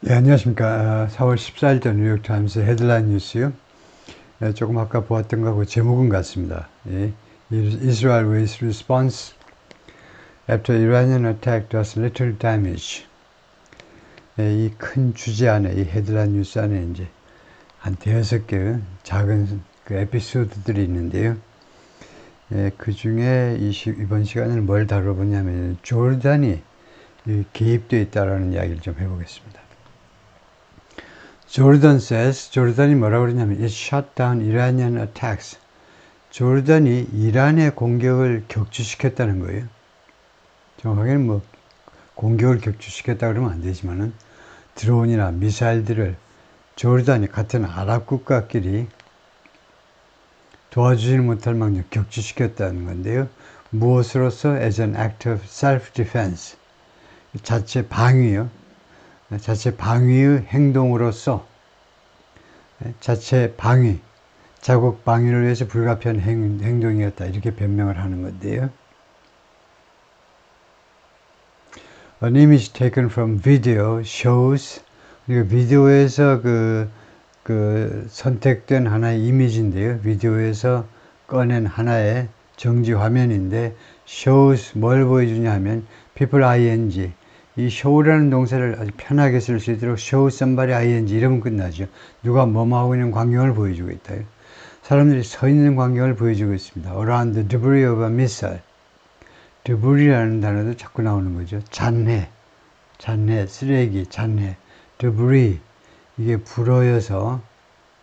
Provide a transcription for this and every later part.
네, 안녕하십니까. 4월 14일자 뉴욕타임스 헤드라인 뉴스요. 조금 아까 보았던 거하고 제목은 같습니다. 예. Israel with response after Iranian attack does little damage. 이 큰 주제 안에, 이 헤드라인 뉴스 안에 이제 한 대여섯 개 작은 그 에피소드들이 있는데요. 그 중에 이번 시간에는 뭘 다뤄보냐면, 조르단이 개입되어 있다는 이야기를 좀 해보겠습니다. 조르단이 뭐라고 그러냐면 it shut down Iranian attacks. 조르단이 이란의 공격을 격추시켰다는 거예요. 정확하게는 뭐 공격을 격추시켰다 그러면 안 되지만은 드론이나 미사일들을 조르단이 같은 아랍 국가끼리 도와주지 못할 망정 격추시켰다는 건데요. 무엇으로서? as an act of self-defense. 자체 방위요. 자체 방위의 행동으로서 자체 방위, 자국 방위를 위해서 불가피한 행동이었다. 이렇게 변명을 하는 건데요. An image taken from video shows, 우리가 비디오에서 선택된 하나의 이미지인데요. 비디오에서 꺼낸 하나의 정지 화면인데, shows 뭘 보여주냐 하면 people ing, 이 show라는 동사를 아주 편하게 쓸 수 있도록 show somebody ing 이러면 끝나죠. 누가 뭐뭐 하고 있는 광경을 보여주고 있다. 사람들이 서 있는 광경을 보여주고 있습니다. Around the debris of a missile. debris라는 단어도 자꾸 나오는 거죠. 잔해, 쓰레기, 잔해, debris. 이게 불어여서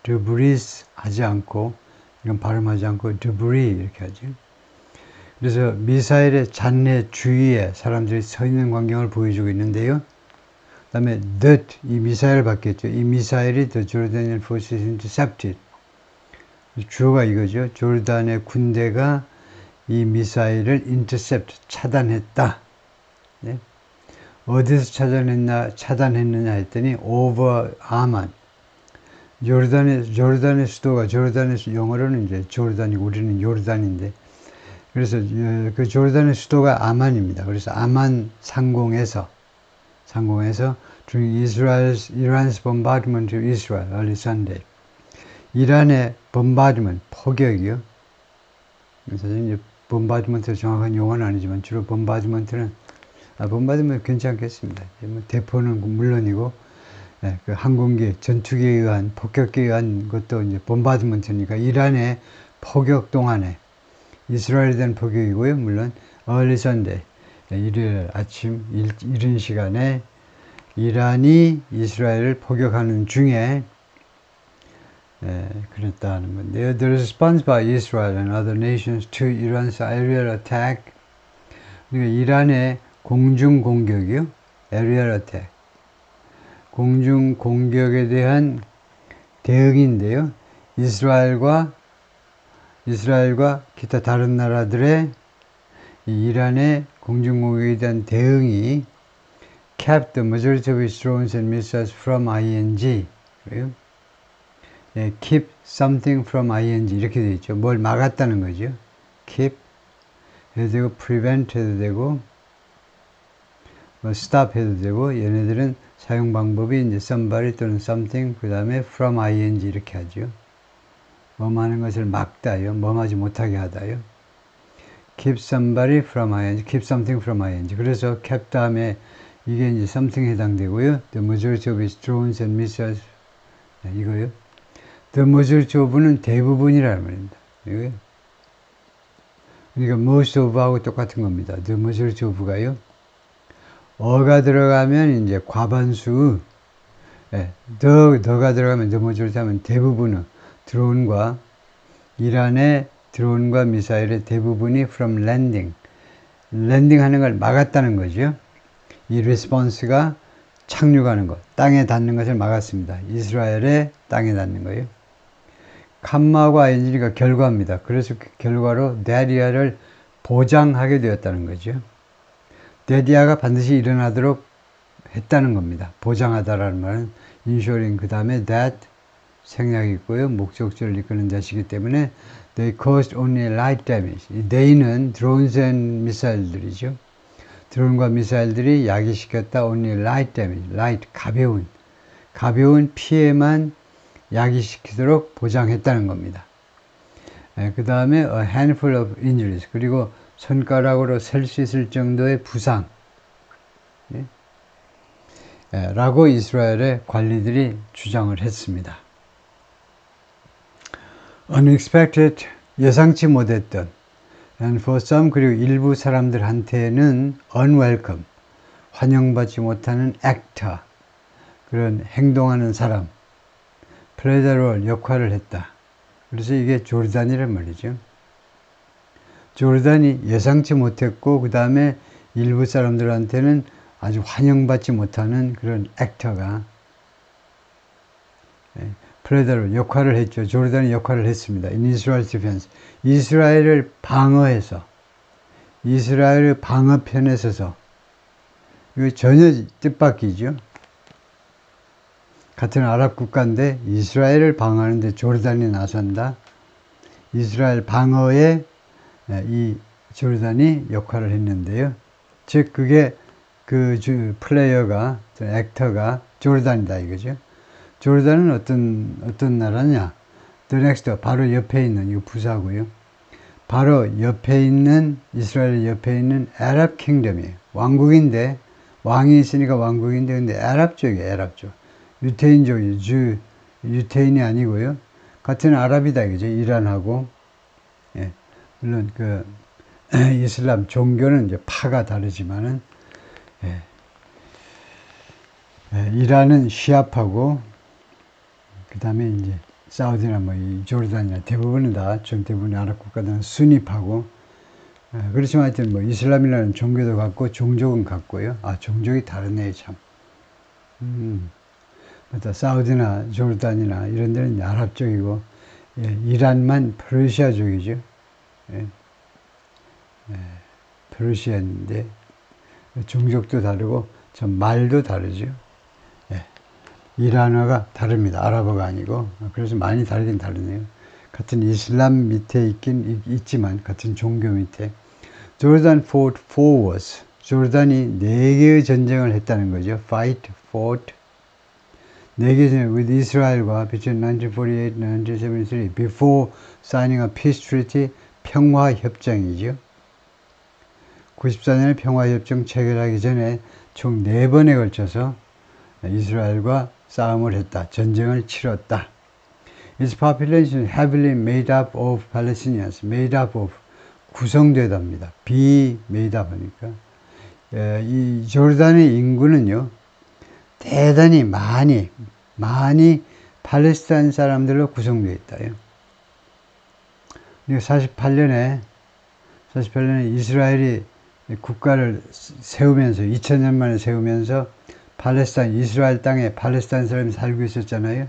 debris 하지 않고, 이건 발음하지 않고 debris 이렇게 하죠. 그래서 미사일의 잔해 주위에 사람들이 서 있는 광경을 보여주고 있는데요. 그 다음에 이 미사일을 받겠죠. 이 미사일이 the Jordanian forces intercepted. 주어가 이거죠. 조르단의 군대가 이 미사일을 intercept, 차단했다. 네? 어디서 차단했느냐 했더니 over 아만. 조르단의 수도가, 조르단의 영어로는 이제 조르단이고 우리는 요르단인데, 그래서 그 조르단의 수도가 아만입니다. 그래서 아만 상공에서 during Iran's bombardment of Israel early Sunday. 이란의 bombardment, 포격이요. 사실 이제 bombardement가 정확한 용어는 아니지만 주로 bombardement는 bombardement 괜찮겠습니다. 뭐 대포는 물론이고, 그 항공기, 전투기에 의한 폭격기에 의한 것도 이제 bombardement니까 이란의 포격 동안에 이스라엘에 대한 포격이고요. 물론 early Sunday, 일요일 아침 이른 시간에 이란이 이스라엘을 포격하는 중에 그랬다는 건데요. The response by Israel and other nations to Iran's aerial attack. 그러니까 이란의 공중 공격이요. aerial attack. 공중 공격에 대한 대응인데요. 이스라엘과 기타 다른 나라들의 이란의 공중 공격에 대한 대응이 kept the majority of its drones and missiles from ING. 그래요? keep something from ing 이렇게 되어 있죠. 뭘 막았다는 거죠. keep 해도 되고 prevent 해도 되고 stop 해도 되고, 얘네들은 사용 방법이 이제 somebody 또는 something 그 다음에 from ing 이렇게 하죠. 뭐하는 것을 막다요. 뭐하지 못하게 하다요. keep somebody from ing, keep something from ing. 그래서 kept 다음에 이게 이제 something 해당되고요. The majority of its drones and missiles, 이거요. The majority of는 대부분이라는 말입니다. 이거요. 그러니까 most of하고 똑같은 겁니다. The majority of가요. 어가 들어가면 이제 과반수, 더가 들어가면 the majority 하면 대부분은 이란의 드론과 미사일의 대부분이 from landing 하는 걸 막았다는 거죠. 이 response가 착륙하는 것, 땅에 닿는 것을 막았습니다. 이스라엘의 땅에 닿는 거예요. 캄마하고 ing가 결과입니다. 그래서 그 결과로 데디아를 보장하게 되었다는 거죠. 데디아가 반드시 일어나도록 했다는 겁니다. 보장하다라는 말은 ensuring 그 다음에 that 생략이 있고요. 목적절을 이끄는 자시기 때문에 they caused only light damage. 이 they는 drones and missile들이죠. 드론과 미사일들이 야기시켰다 only light damage, light 가벼운 가벼운 피해만 야기시키도록 보장했다는 겁니다. 그 다음에 a handful of injuries, 그리고 손가락으로 셀 수 있을 정도의 부상, 라고 이스라엘의 관리들이 주장을 했습니다. unexpected, 예상치 못했던, and for some, 그리고 일부 사람들한테는 unwelcome, 환영받지 못하는 actor, 그런 행동하는 사람, 플레이더 역할을 했다. 그래서 이게 조르단이란 말이죠. 조르단이 예상치 못했고 그 다음에 일부 사람들한테는 아주 환영받지 못하는 그런 액터가 플레이더 역할을 했죠. 조르단이 역할을 했습니다. In Israel's defense. 이스라엘을 방어해서, 이스라엘의 방어편에 서서, 이거 전혀 뜻밖이죠. 같은 아랍 국가인데 이스라엘을 방어하는데 조르단이 나선다. 이스라엘 방어에 이 조르단이 역할을 했는데요. 즉 그게 그 플레이어가, 액터가 조르단이다 이거죠. 조르단은 어떤 나라냐? The next, 바로 옆에 있는, 이거 부사고요. 바로 옆에 있는, 이스라엘 옆에 있는 아랍 킹덤이에요. 왕국인데, 왕이 있으니까 왕국인데, 근데 아랍 쪽이에요, 아랍 쪽. 유태인족이, 유태인이 아니고요. 같은 아랍이다, 이거죠. 이란하고. 예. 물론, 이슬람 종교는 이제 파가 다르지만은, 이란은 시아파고, 그 다음에 이제, 사우디나 이 조르단이나 대부분은 전 대부분의 아랍 국가들은 순위파고, 그렇지만 하여튼 이슬람이라는 종교도 같고, 종족은 같고요. 종족이 다르네요, 참. 맞다. 사우디나 조르단이나 이런 데는 아랍 쪽이고, 이란만 페르시아족이죠. 페르시아인데, 종족도 다르고, 참 말도 다르죠. 이란어가 다릅니다. 아랍어가 아니고. 그래서 많이 다르긴 다르네요. 같은 이슬람 밑에 있지만, 같은 종교 밑에. Jordan fought 4 wars. 조르단이 4개의 전쟁을 했다는 거죠. Fight, fought. 4개 전쟁 with 이스라엘과 between 1948 and 1973 before signing a peace treaty, 평화협정이죠. 94년에 평화협정 체결하기 전에 총 4번에 걸쳐서 이스라엘과 싸움을 했다. 전쟁을 치렀다. Its population heavily made up of Palestinians. Made up of, 구성되답니다. be made up 하니까. 이 조르단의 인구는요, 대단히 많이 팔레스타인 사람들로 구성되어 있다요. 48년에 이스라엘이 국가를 세우면서, 2000년 만에 세우면서 이스라엘 땅에 팔레스타인 사람이 살고 있었잖아요.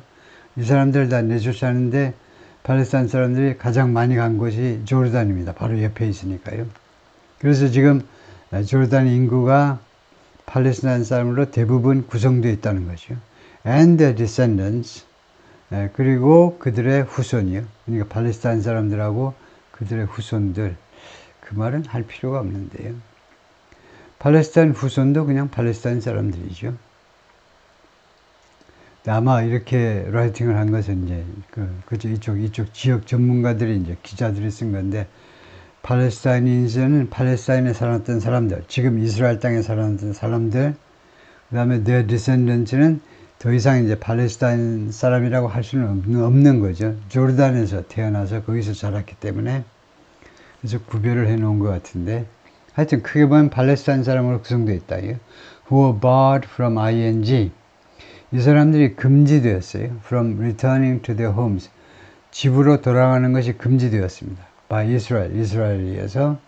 이 사람들 다 내쫓았는데 팔레스타인 사람들이 가장 많이 간 곳이 조르단입니다. 바로 옆에 있으니까요. 그래서 지금 조르단 인구가 팔레스타인 사람으로 대부분 구성되어 있다는 거죠. And their descendants, 그리고 그들의 후손이요. 그러니까 팔레스타인 사람들하고 그들의 후손들. 그 말은 할 필요가 없는데요. 팔레스타인 후손도 그냥 팔레스타인 사람들이죠. 아마 이렇게 라이팅을 한 것은 이제 이쪽 지역 전문가들이 이제 기자들이 쓴 건데, 팔레스타인인들은 팔레스타인에 살았던 사람들, 지금 이스라엘 땅에 살았던 사람들, 그 다음에 their descendants는 더 이상 이제 팔레스타인 사람이라고 할 수는 없는 거죠. 조르단에서 태어나서 거기서 자랐기 때문에. 그래서 구별을 해 놓은 것 같은데, 하여튼 크게 보면 팔레스타인 사람으로 구성되어 있다. Who were barred from ing. 이 사람들이 금지되었어요. From returning to their homes. 집으로 돌아가는 것이 금지되었습니다. By Israel. 이스라엘에 의해서.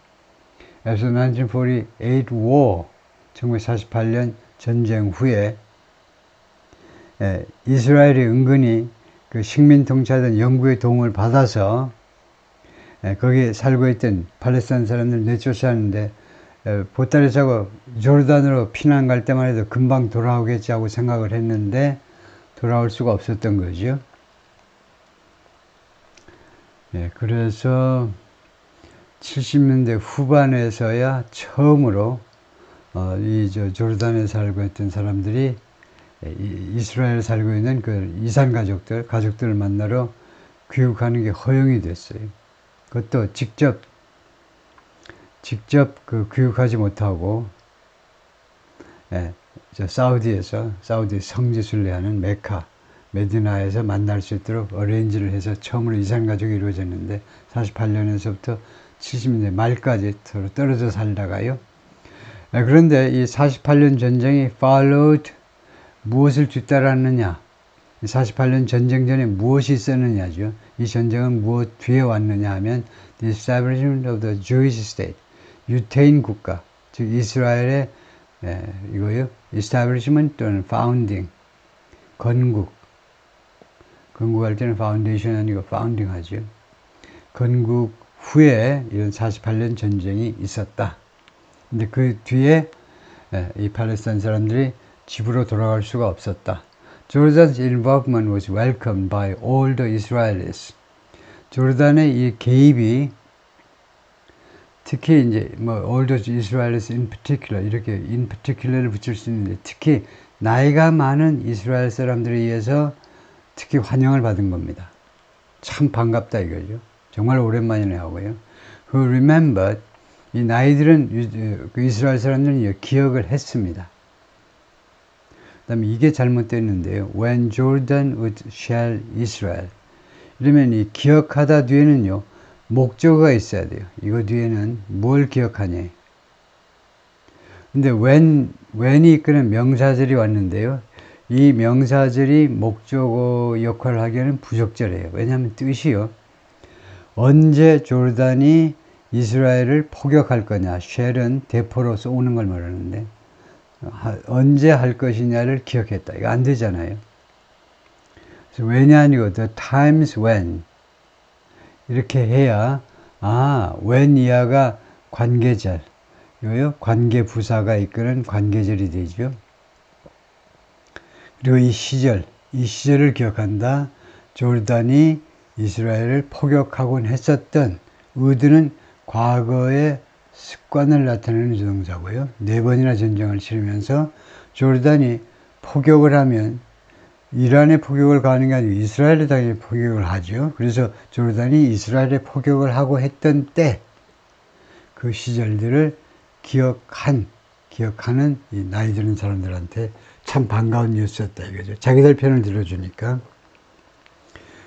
After 1948 war. 1948년 전쟁 후에 이스라엘이 은근히 그 식민 통치하던 영국의 도움을 받아서 거기에 살고 있던 팔레스타인 사람들 내쫓았는데, 보따리 차고 조르단으로 피난 갈 때만 해도 금방 돌아오겠지 하고 생각을 했는데 돌아올 수가 없었던 거죠. 그래서 70년대 후반에서야 처음으로 이 조르단에 살고 있던 사람들이 이스라엘에 살고 있는 그 이산 가족들을 만나러 귀국하는 게 허용이 됐어요. 그것도 직접 그 귀국하지 못하고, 사우디 성지 순례하는 메카, 메디나에서 만날 수 있도록 어레인지를 해서 처음으로 이산 가족이 이루어졌는데 48년에서부터 70년대 말까지 서로 떨어져 살다가요. 그런데 이 48년 전쟁이 followed 무엇을 뒤따랐느냐? 48년 전쟁 전에 무엇이 있었느냐죠. 이 전쟁은 무엇 뒤에 왔느냐 하면 the establishment of the Jewish state, 유태인 국가, 즉 이스라엘의 이거요. establishment 또는 founding, 건국할 때는 foundation 아니고 founding 하죠. 건국 후에 이런 48년 전쟁이 있었다. 근데 그 뒤에 이 팔레스타인 사람들이 집으로 돌아갈 수가 없었다. Jordan's involvement was welcomed by all the Israelis. 조르단의 이 개입이 특히 이제 all the Israelis in particular 이렇게 in particular를 붙일 수 있는데 특히 나이가 많은 이스라엘 사람들에 의해서 특히 환영을 받은 겁니다. 참 반갑다 이거죠. 정말 오랜만이네 하고요. Who remembered 이 나이들은 그 이스라엘 사람들은 기억을 했습니다. 그 다음에 이게 잘못됐는데요. When Jordan would shall Israel. 이러면 이 기억하다 뒤에는요. 목적어가 있어야 돼요. 이거 뒤에는 뭘 기억하냐. 근데 when이 이끄는 명사절이 왔는데요. 이 명사절이 목적어 역할을 하기에는 부적절해요. 왜냐하면 뜻이요. 언제 조르단이 이스라엘을 포격할 거냐. 쉘은 대포로 쏘는 걸 말하는데 언제 할 것이냐를 기억했다. 이거 안 되잖아요. 그래서 왜냐 아니고 the times when 이렇게 해야 when 이하가 관계절 이거요. 관계부사가 이끄는 관계절이 되죠. 그리고 이 시절을 기억한다. 조르단이 이스라엘을 포격하곤 했었던 의드는 과거의 습관을 나타내는 조동사고요. 4번이나 전쟁을 치르면서 조르단이 포격을 하면 이란에 포격을 가는 게 아니고 이스라엘에 당연히 포격을 하죠. 그래서 조르단이 이스라엘에 포격을 하고 했던 때 그 시절들을 기억하는 이 나이 드는 사람들한테 참 반가운 뉴스였다 이거죠. 자기들 편을 들어주니까.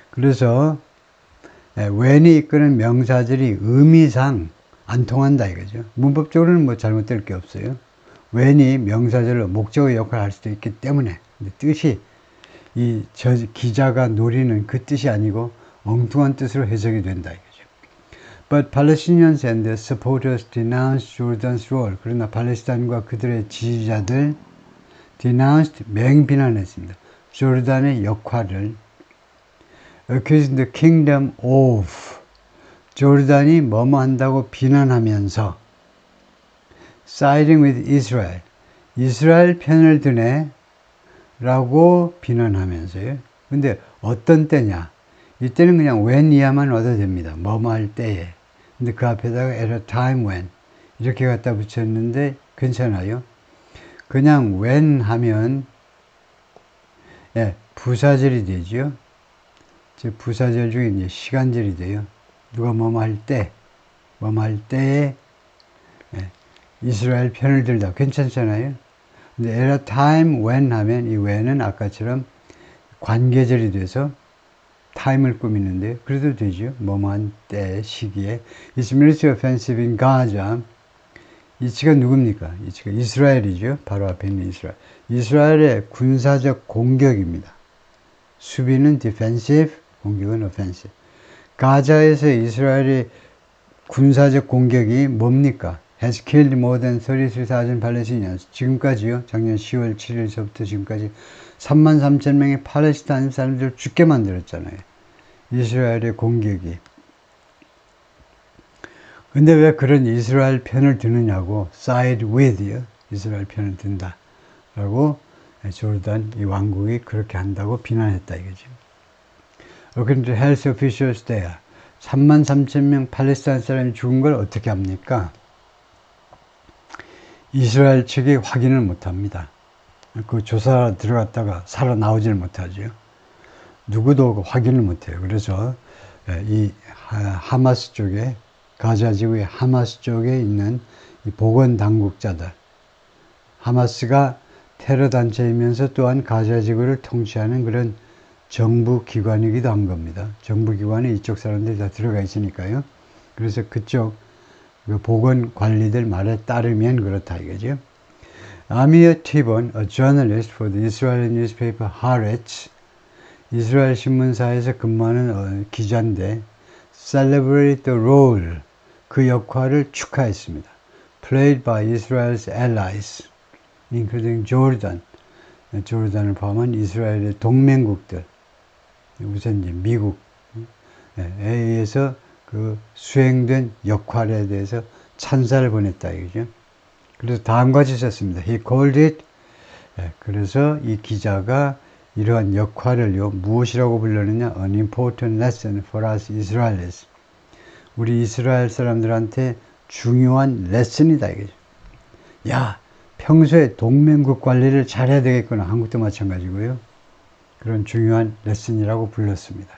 그래서 when이 이끄는 명사절이 의미상 안 통한다 이거죠. 문법적으로는 뭐 잘못될 게 없어요. when이 명사절로 목적어 역할을 할 수도 있기 때문에. 근데 뜻이 기자가 노리는 그 뜻이 아니고 엉뚱한 뜻으로 해석이 된다 이거죠. But Palestinians and their supporters denounced Jordan's role. 그러나 팔레스타인과 그들의 지지자들 denounced 맹비난했습니다. 조르단의 역할을 accusing the kingdom of 조르단이 뭐뭐 한다고 비난하면서 siding with Israel 이스라엘 편을 드네 라고 비난하면서요. 근데 어떤 때냐? 이때는 그냥 when 이하만 얻어도 됩니다. 뭐뭐 할 때에. 근데 그 앞에다가 at a time when 이렇게 갖다 붙였는데 괜찮아요. 그냥 when 하면 부사절이 되죠. 즉 부사절 중에 이제 시간절이 돼요. 누가 뭐뭐 할 때에 이스라엘 편을 들다 괜찮잖아요. 근데 at a time when 하면 이 when은 아까처럼 관계절이 돼서 time을 꾸미는데 그래도 되죠. 뭐뭐한 때 시기에 It's military offensive in Gaza. 이치가 누굽니까? 이치가 이스라엘이죠. 바로 앞에 있는 이스라엘. 이스라엘의 군사적 공격입니다. 수비는 defensive, 공격은 offensive. 가자에서 이스라엘의 군사적 공격이 뭡니까? has killed more than 33,000 Palestinians. 지금까지요. 작년 10월 7일서부터 지금까지 33,000명의 팔레스타인 사람들을 죽게 만들었잖아요. 이스라엘의 공격이. 근데 왜 그런 이스라엘 편을 드느냐고 side with요. 이스라엘 편을 든다. 라고 조르단 이 왕국이 그렇게 한다고 비난했다 이거죠. According to health officials there, 33,000명 팔레스타인 사람이 죽은 걸 어떻게 합니까? 이스라엘 측이 확인을 못합니다. 그 조사 들어갔다가 살아나오질 못하죠. 누구도 확인을 못해요. 그래서 이 하마스 쪽에, 가자 지구의 하마스 쪽에 있는 이 보건 당국자들, 하마스가 테러 단체이면서 또한 가자 지구를 통치하는 그런 정부 기관이기도 한 겁니다. 정부 기관에 이쪽 사람들이 다 들어가 있으니까요. 그래서 그쪽 그 보건 관리들 말에 따르면 그렇다 이거죠. 아미어 티본, a journalist for the Israeli newspaper Haaretz, 이스라엘 신문사에서 근무하는 기자인데 celebrate the role, 그 역할을 축하했습니다. played by Israel's allies, including Jordan, 조르단을 포함한 이스라엘의 동맹국들, 우선 이제 미국에 의해서 그 수행된 역할에 대해서 찬사를 보냈다 이거죠. 그래서 다음과 같이 썼습니다. He called it, 그래서 이 기자가 이러한 역할을요, 무엇이라고 불렀느냐? An important lesson for us Israelis. 우리 이스라엘 사람들한테 중요한 레슨이다 이거죠. 야, 평소에 동맹국 관리를 잘해야 되겠구나. 한국도 마찬가지고요. 그런 중요한 레슨이라고 불렀습니다.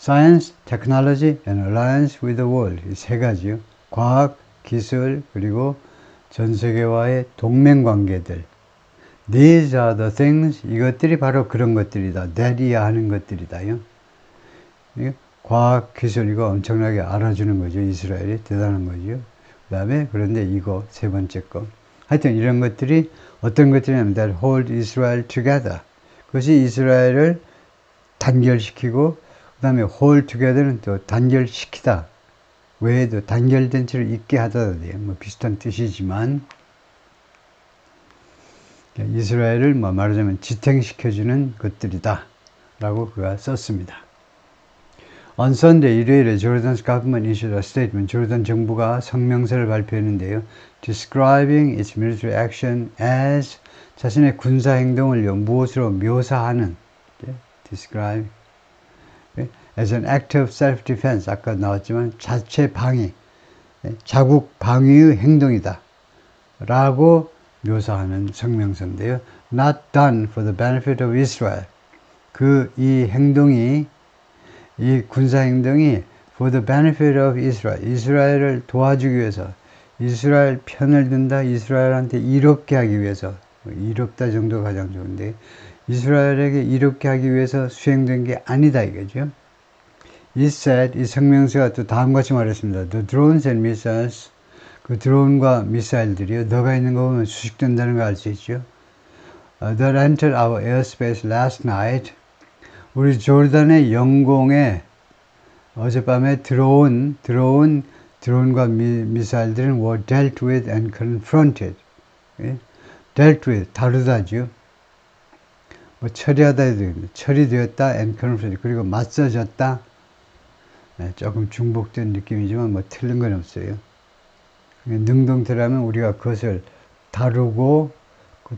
Science, Technology and Alliance with the World. 이 세 가지요. 과학, 기술, 그리고 전 세계와의 동맹관계들. These are the things, 이것들이 바로 그런 것들이다. that이야 하는 것들이다요. 과학, 기술, 이거 엄청나게 알아주는 거죠. 이스라엘이 대단한 거죠. 그 다음에, 그런데 이거 세 번째 거. 하여튼 이런 것들이 어떤 것들이냐면 that hold Israel together. 그것이 이스라엘을 단결시키고 그 다음에 hold together는 또 단결시키다. 외에도 단결된 채로 있게 하다. 뭐 비슷한 뜻이지만 이스라엘을 뭐 말하자면 지탱시켜주는 것들이다. 라고 그가 썼습니다. On Sunday, 일요일에 Jordan's government issued a statement. 조르단 정부가 성명서를 발표했는데요. Describing its military action as 자신의 군사 행동을 무엇으로 묘사하는 describe as an act of self-defense. 아까 나왔지만 자체 방위, 자국 방위의 행동이다. 라고 묘사하는 성명서인데요. Not done for the benefit of Israel. 이 행동이 이 군사행동이 for the benefit of Israel, 이스라엘을 도와주기 위해서, 이스라엘 편을 든다, 이스라엘한테 이롭게 하기 위해서, 이롭다 정도가 가장 좋은데, 이스라엘에게 이롭게 하기 위해서 수행된 게 아니다 이거죠. It said, 이 성명서가 또 다음과 같이 말했습니다. The drones and missiles, 그 드론과 미사일들이요, 너가 있는 거 보면 수식된다는 거 알 수 있죠. That entered our airspace last night, 우리 조르단의 영공에 어젯밤에 들어온 드론과 미사일들은 were dealt with and confronted. dealt with, 다루다죠. 뭐 처리하다 해도 됩니다. 처리되었다 and confronted. 그리고 맞서졌다. 조금 중복된 느낌이지만 뭐 틀린 건 없어요. 능동태라면 우리가 그것을 다루고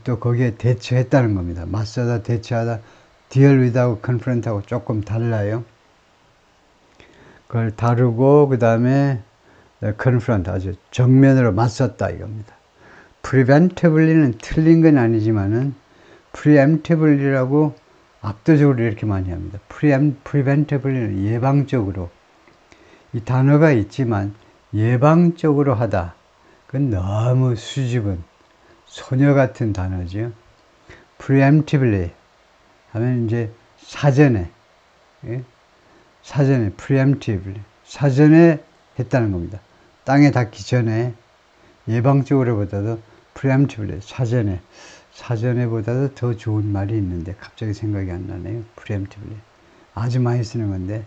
또 거기에 대처했다는 겁니다. 맞서다, 대처하다. deal with하고 confront하고 조금 달라요. 그걸 다루고 그 다음에 confront, 아주 정면으로 맞섰다 이겁니다. preventably는 틀린 건 아니지만은 preemptively라고 압도적으로 이렇게 많이 합니다. preventably는 예방적으로. 이 단어가 있지만 예방적으로 하다. 그건 너무 수줍은 소녀 같은 단어죠. preemptively 하면 이제 사전에, 사전에, preemptively, 사전에 했다는 겁니다. 땅에 닿기 전에 예방적으로 보다도 preemptively, 사전에 보다도 더 좋은 말이 있는데 갑자기 생각이 안 나네요. preemptively. 아주 많이 쓰는 건데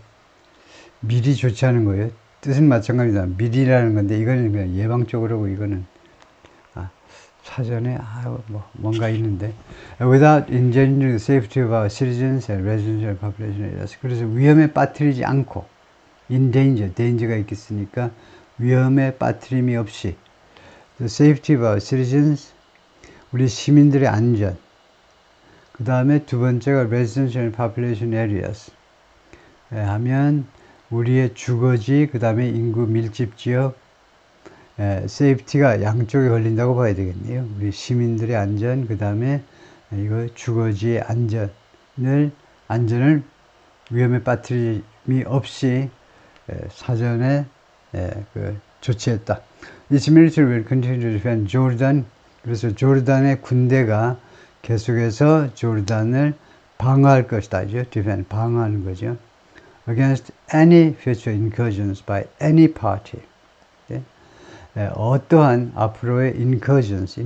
미리 조치하는 거예요. 뜻은 마찬가지다. 미리라는 건데 이거는 그냥 예방적으로고 이거는 사전에 뭔가 있는데 without endangering the safety of our citizens and residential population areas. 그래서 위험에 빠뜨리지 않고 in danger, danger가 있겠으니까 위험에 빠뜨림이 없이 the safety of our citizens, 우리 시민들의 안전. 그 다음에 두 번째가 residential population areas 하면 우리의 주거지, 그 다음에 인구 밀집 지역, 세이프티가 양쪽에 걸린다고 봐야 되겠네요. 우리 시민들의 안전, 그 다음에 이거 주거지의 안전을 위험에 빠뜨림이 없이 사전에 조치했다. Its military will continue to defend Jordan. 그래서 조르단의 군대가 계속해서 조르단을 방어할 것이다. defend, 방어하는 거죠. Against any future incursions by any party. 어떠한 앞으로의 incursions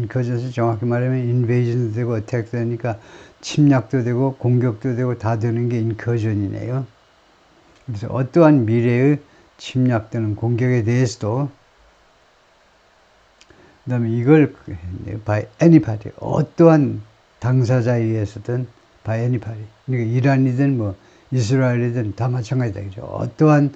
정확히 말하면 invasion도 되고 attack도 되니까 침략도 되고 공격도 되고 다 되는 게 incursion이네요. 그래서 어떠한 미래의 침략 또는 공격에 대해서도 그 다음에 이걸 by any party 어떠한 당사자에 의해서든 by any party 그러니까 이란이든 뭐 이스라엘이든 다 마찬가지다 그죠. 어떠한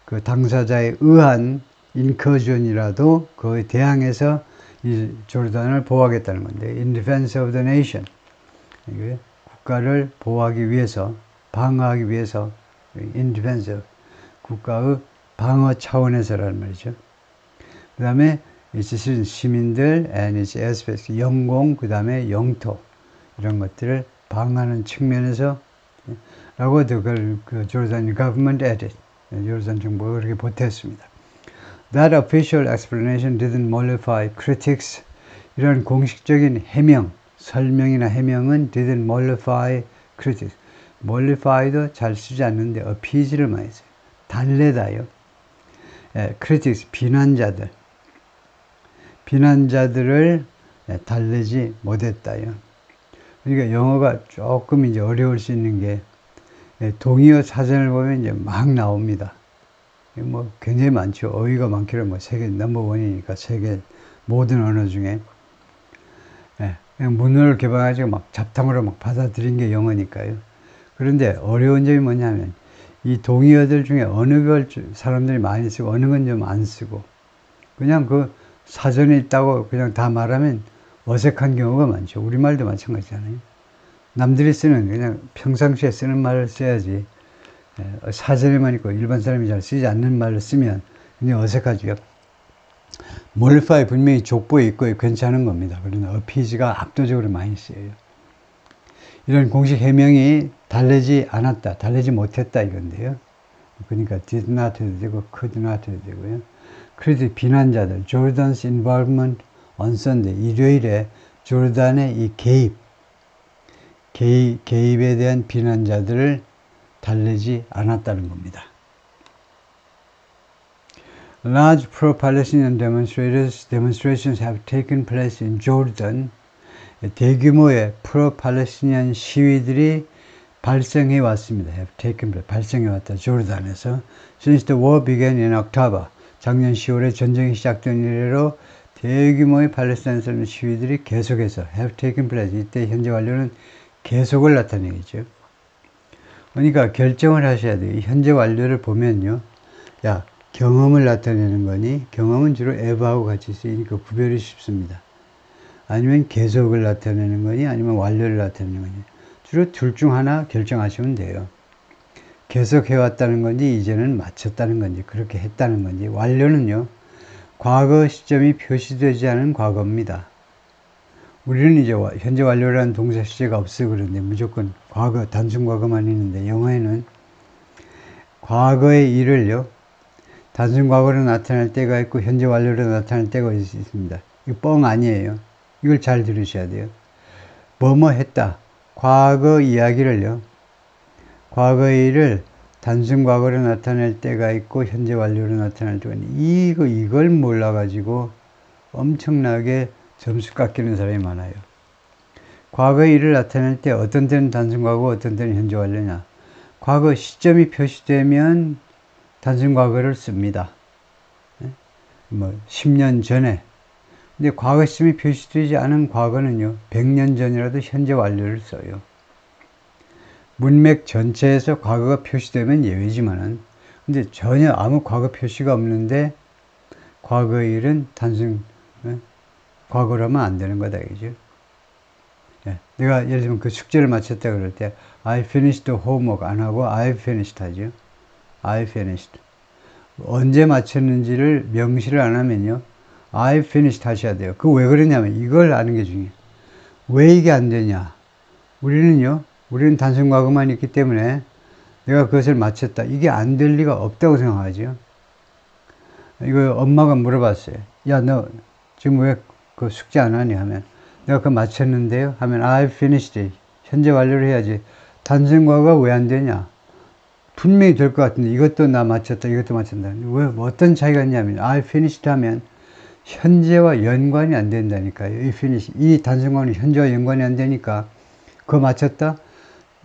그 당사자에 의한 인커전이라도 그에 대항해서 이 조르단을 보호하겠다는 건데 in defense of the nation 국가를 보호하기 위해서 방어하기 위해서 in defense of 국가의 방어 차원에서라는 말이죠. 그 다음에 시민들 and its airspace 영공 그 다음에 영토 이런 것들을 방어하는 측면에서 라고 그 조르단 government added 조르단 정부가 그렇게 보탰습니다. That official explanation didn't mollify critics. 이런 공식적인 해명, 설명이나 해명은 didn't mollify critics. mollify도 잘 쓰지 않는데 appease를 많이 써요. 달래다요. critics, 비난자들을 달래지 못했다요. 그러니까 영어가 조금 이제 어려울 수 있는 게 동의어 사전을 보면 이제 막 나옵니다. 뭐 굉장히 많죠. 어휘가 많기를 뭐 세계 넘버원이니까 세계 모든 언어 중에 그냥 문어를 개발해가지고 막 잡탕으로 막 받아들인 게 영어니까요. 그런데 어려운 점이 뭐냐면 이 동의어들 중에 어느 걸 사람들이 많이 쓰고 어느 건 좀 안 쓰고 그냥 그 사전에 있다고 그냥 다 말하면 어색한 경우가 많죠. 우리말도 마찬가지잖아요. 남들이 쓰는 그냥 평상시에 쓰는 말을 써야지 사전에만 있고 일반 사람이 잘 쓰지 않는 말을 쓰면 굉장히 어색하죠. 몰리파이 분명히 족보에 있고 괜찮은 겁니다. 그러나 어피지가 압도적으로 많이 쓰여요. 이런 공식 해명이 달래지 않았다, 달래지 못했다 이건데요. 그러니까 did not 해도 되고 could not 해도 되고요. 그래도 비난자들, Jordan's involvement on Sunday, 일요일에 조르단의 이 개입에 대한 비난자들을 달래지 않았다는 겁니다. Large pro-Palestinian demonstrations have taken place in Jordan. 대규모의 프로-팔레스티니안 시위들이 발생해 왔습니다. Have taken place, 발생해 왔다. 조르단에서. Since the war began in October. 작년 10월에 전쟁이 시작된 이래로 대규모의 팔레스타인 시위들이 계속해서 have taken place. 이때 현재 완료는 계속을 나타내겠죠. 그러니까 결정을 하셔야 돼요. 현재 완료를 보면요. 야, 경험을 나타내는 거니 경험은 주로 ever하고 같이 쓰이니까 구별이 쉽습니다. 아니면 계속을 나타내는 거니 아니면 완료를 나타내는 거니 주로 둘 중 하나 결정하시면 돼요. 계속해왔다는 건지 이제는 마쳤다는 건지 그렇게 했다는 건지 완료는요. 과거 시점이 표시되지 않은 과거입니다. 우리는 이제 현재 완료라는 동사 시제가 없어요. 그런데 무조건 과거, 단순 과거만 있는데 영어에는 과거의 일을요. 단순 과거로 나타날 때가 있고 현재 완료로 나타날 때가 있습니다. 이거 뻥 아니에요. 이걸 잘 들으셔야 돼요. 뭐뭐 했다. 과거 이야기를요. 과거의 일을 단순 과거로 나타낼 때가 있고 현재 완료로 나타날 때가 있고 이걸 몰라가지고 엄청나게 점수 깎이는 사람이 많아요. 과거의 일을 나타낼 때 어떤 때는 단순 과거 어떤 때는 현재 완료냐. 과거 시점이 표시되면 단순 과거를 씁니다. 뭐 10년 전에. 근데 과거 시점이 표시되지 않은 과거는요. 100년 전이라도 현재 완료를 써요. 문맥 전체에서 과거가 표시되면 예외지만은 근데 전혀 아무 과거 표시가 없는데 과거의 일은 단순 과거라면 안 되는 거다 이죠. 내가 예를 들면 그 숙제를 마쳤다 그럴 때 I finished the homework 안 하고 I finished 하죠. I finished. 언제 마쳤는지를 명시를 안 하면요. I finished 하셔야 돼요. 그 왜 그러냐면 이걸 아는 게 중요해요. 왜 이게 안 되냐. 우리는 단순 과거만 있기 때문에 내가 그것을 마쳤다. 이게 안 될 리가 없다고 생각하죠. 이거 엄마가 물어봤어요. 야, 너 지금 왜 그 숙제 안 하니? 하면 내가 그거 마쳤는데요. 하면 I finished it. 현재 완료를 해야지. 단순 과거가 왜 안 되냐? 분명히 될 것 같은데 이것도 나 마쳤다. 이것도 마쳤다. 왜 뭐 어떤 차이가 있냐면 I finished 하면 현재와 연관이 안 된다니까요. 이 finish. 이 단순 과거는 현재와 연관이 안 되니까 그거 마쳤다?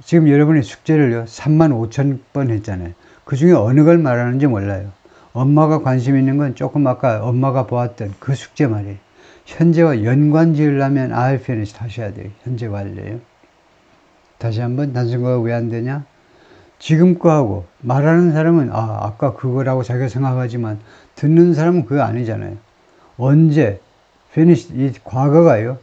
지금 여러분이 숙제를요 35,000번 했잖아요. 그 중에 어느 걸 말하는지 몰라요. 엄마가 관심 있는 건 조금 아까 엄마가 보았던 그 숙제 말이에요. 현재와 연관 지으려면 I finished 하셔야 돼요. 현재 완료예요. 다시 한번 단순과가 왜 안 되냐? 지금 거하고 말하는 사람은 아까 그거라고 자기가 생각하지만 듣는 사람은 그거 아니잖아요. 언제 finish 이 과거가요.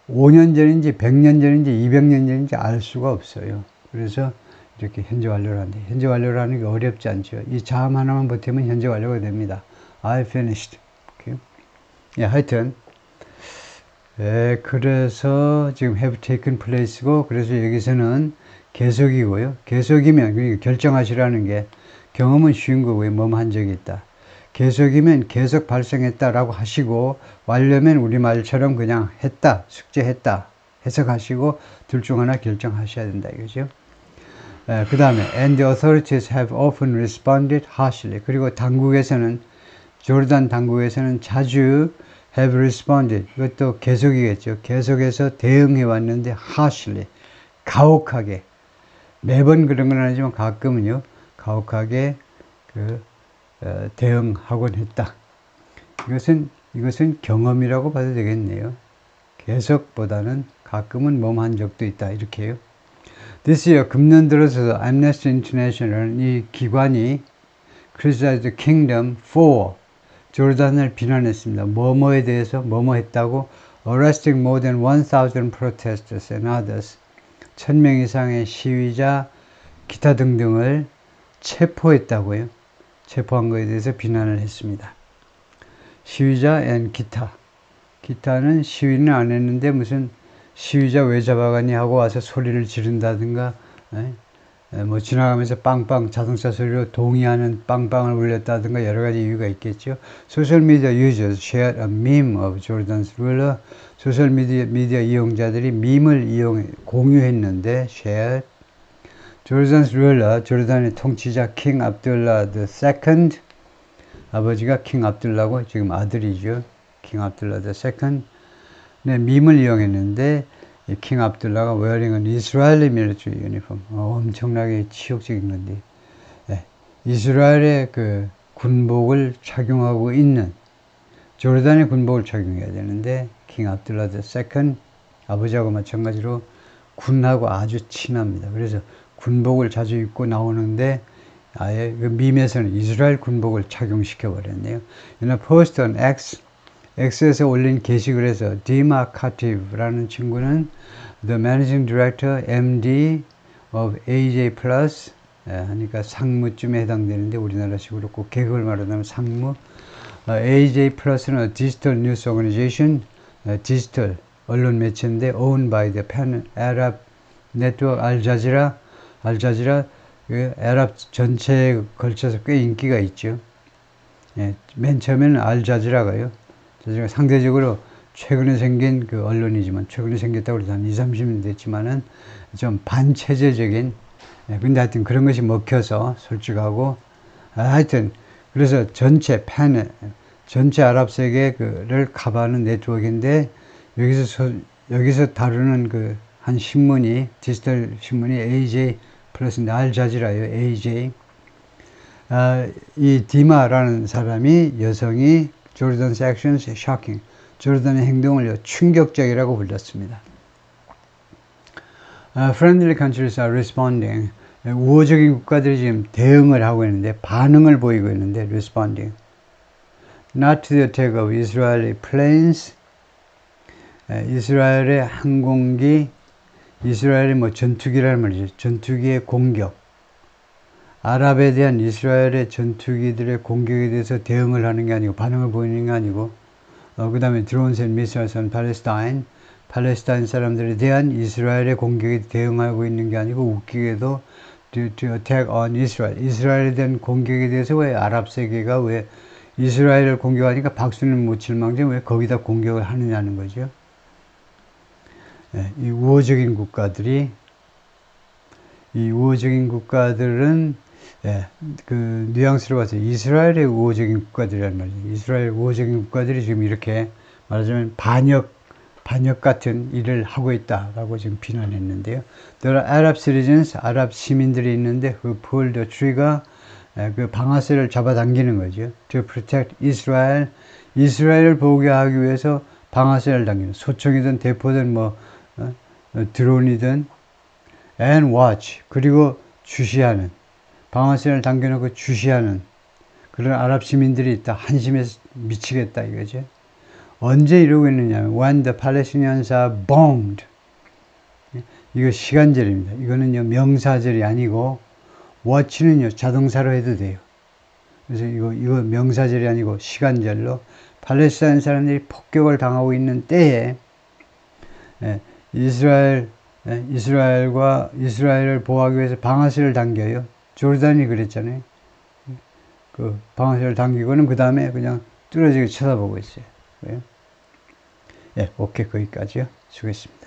5년 전인지 100년 전인지 200년 전인지 알 수가 없어요. 그래서 이렇게 현재 완료를 하는데 현재 완료를 하는 게 어렵지 않죠. 이 자음 하나만 버티면 현재 완료가 됩니다. I finished. Okay. 예, 하여튼 그래서 지금 have taken place고 그래서 여기서는 계속이고요. 계속이면 그러니까 결정하시라는 게 경험은 쉬운 거고요. 뭐뭐 한 적이 있다. 계속이면 계속 발생했다라고 하시고 완료면 우리말처럼 그냥 했다, 숙제했다 해석하시고 둘 중 하나 결정하셔야 된다 이거죠. 그 다음에 and the authorities have often responded harshly. 그리고 당국에서는 조르단 당국에서는 자주 have responded. 이것도 계속이겠죠. 계속해서 대응해 왔는데 harshly. 가혹하게. 매번 그런 건 아니지만 가끔은요. 가혹하게 대응하곤 했다. 이것은 경험이라고 봐도 되겠네요. 계속보다는 가끔은 몸한 적도 있다. 이렇게요. This year, 금년 들어서 Amnesty International은 이 기관이 criticized the kingdom for 조르단을 비난했습니다. 뭐뭐에 대해서 뭐뭐 했다고 arresting more than 1,000 protesters and others 1,000명 이상의 시위자 기타 등등을 체포했다고요. 체포한 것에 대해서 비난을 했습니다. 시위자 and 기타는 시위는 안 했는데 무슨 시위자 왜 잡아가니 하고 와서 소리를 지른다든가 뭐 지나가면서 빵빵 자동차 소리로 동의하는 빵빵을 울렸다든가 여러 가지 이유가 있겠죠. 소셜미디어 users shared a meme of Jordan's ruler. 소셜미디어 이용자들이 밈을 공유했는데 shared Jordan's ruler, 조르단의 통치자 킹 압둘라 II 아버지가 킹 압둘라고 지금 아들이죠. 킹 압둘라 II 네, 밈을 이용했는데 킹 압둘라가 wearing an Israeli military uniform. 엄청나게 치욕적인 건데 이스라엘의 그 군복을 착용하고 있는 조르단의 군복을 착용해야 되는데 킹 압둘라 II 아버지하고 마찬가지로 군하고 아주 친합니다. 그래서 군복을 자주 입고 나오는데 아예 그 밈에서는 이스라엘 군복을 착용시켜 버렸네요. 포스트 on X에서 올린 게시글을 해서 디마 카티브라는 친구는 The Managing Director MD of AJ Plus 하니까 상무쯤에 해당되는데 우리나라식으로 꼭 계급을 말하자면 상무. AJ Plus는 Digital News Organization 디지털 언론 매체인데 owned by the Pan Arab Network 알자지라 그 아랍 전체에 걸쳐서 꽤 인기가 있죠. 맨 처음에는 알자지라가요. 상대적으로 최근에 생긴 그 언론이지만 최근에 생겼다고 해서 한 20-30년 됐지만은 좀 반체제적인 근데 하여튼 그런 것이 먹혀서 솔직하고 하여튼 그래서 전체 아랍 세계를 커버하는 네트워크인데 여기서 다루는 그 한 신문이 디지털 신문이 AJ 플러스인데 알자지라요. AJ 이 디마라는 사람이 여성이 Jordan's actions shocking. 조르단의 행동을 충격적이라고 불렀습니다. Friendly countries are responding. 우호적인 국가들이 지금 대응을 하고 있는데 반응을 보이고 있는데 responding. Not to the attack of Israeli planes. 이스라엘의 항공기, 이스라엘의 뭐 전투기라는 말이죠. 전투기의 공격. 아랍에 대한 이스라엘의 전투기들의 공격에 대해서 대응을 하는 게 아니고 반응을 보이는 게 아니고 그 다음에 drones and missiles on Palestine. 팔레스타인 사람들에 대한 이스라엘의 공격에 대응하고 있는 게 아니고 웃기게도 to attack on Israel. 이스라엘에 대한 공격에 대해서 왜 아랍 세계가 왜 이스라엘을 공격하니까 박수는 못 칠 망정 왜 거기다 공격을 하느냐는 거죠. 네, 이 우호적인 국가들은 예, 그 뉘앙스로 봐서 이스라엘의 우호적인 국가들이란 말이죠. 이스라엘 우호적인 국가들이 지금 이렇게 말하자면 반역 같은 일을 하고 있다라고 지금 비난했는데요. There are Arab citizens, 아랍 시민들이 있는데 who pull the trigger, 그 방아쇠를 잡아당기는 거죠. To protect Israel, 이스라엘을 보호하기 위해서 방아쇠를 당기는 소총이든 대포든 드론이든 and watch, 그리고 주시하는 방아쇠를 당겨놓고 주시하는 그런 아랍 시민들이 있다. 한심해 미치겠다 이거죠. 언제 이러고 있느냐 when the Palestinians are bombed. 이거 시간절입니다. 이거는요 명사절이 아니고 watch는요 자동사로 해도 돼요. 그래서 이거 명사절이 아니고 시간절로 팔레스타인 사람들이 폭격을 당하고 있는 때에 이스라엘을 보호하기 위해서 방아쇠를 당겨요. 조르단이 그랬잖아요. 그 방아쇠를 당기고는 그 다음에 그냥 뚫어지게 쳐다보고 있어요. 예, 오케이, 거기까지요. 수고했습니다.